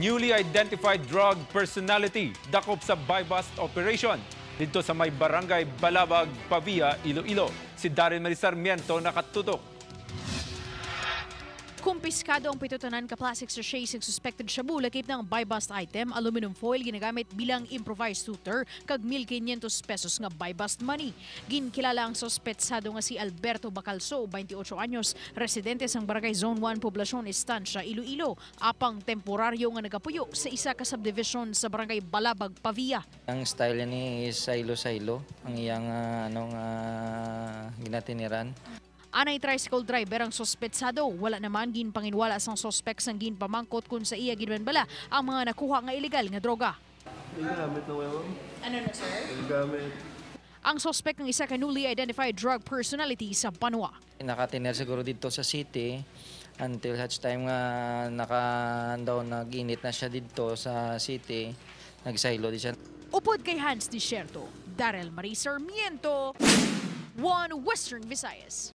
newly identified drug personality dakop sa buy-bust operation. Dito sa may barangay Balabag, Pavia, Iloilo. Si Darren Marie Sarmiento nakatutok. Kumpiskado ang 7 ka plastic sachets ng suspected shabu lakip ng buy-bust item, aluminum foil ginagamit bilang improvised shooter kag 1,500 pesos nga buy-bust money. Ginkilala ang suspetsado nga si Alberto Bacalso, 28 anyos, residente sang Barangay Zone 1 Poblacion Estancia, Iloilo, apang temporaryo nga nagapuyo sa isa ka subdivision sa Barangay Balabag, Pavia. Ang style ni is sailo-sailo, ang iyang ginatiniran. Anay tricycle driver ang sospetsado. Wala naman ginpanginwala sang sospek sang ginpamangkot kung sa iya ginbanbala ang mga nakuha nga illegal nga droga. Gamit na ma'am. Ano na, sir? Gamit. Ang sospek ng isa ka newly identified drug personality sa Banwa. Nakatiner siguro dito sa city until such time nga nag-init na siya dito sa city. Nagsaylo di siya. Upod kay Hans Desierto, Darren Marie Sarmiento, One Western Visayas.